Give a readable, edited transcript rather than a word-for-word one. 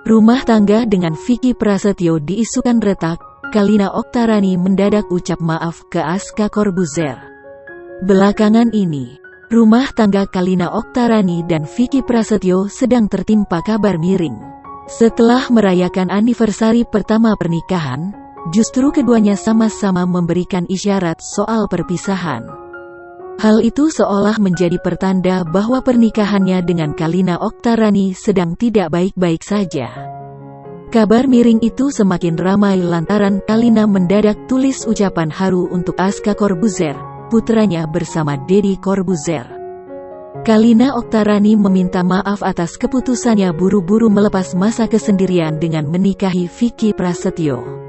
Rumah tangga dengan Vicky Prasetyo diisukan retak, Kalina Oktarani mendadak ucap maaf ke Aska Corbuzier. Belakangan ini, rumah tangga Kalina Oktarani dan Vicky Prasetyo sedang tertimpa kabar miring. Setelah merayakan anniversary pertama pernikahan, justru keduanya sama-sama memberikan isyarat soal perpisahan. Hal itu seolah menjadi pertanda bahwa pernikahannya dengan Kalina Oktarani sedang tidak baik-baik saja. Kabar miring itu semakin ramai lantaran Kalina mendadak tulis ucapan haru untuk Aska Corbuzier, putranya bersama Deddy Corbuzier. Kalina Oktarani meminta maaf atas keputusannya buru-buru melepas masa kesendirian dengan menikahi Vicky Prasetyo.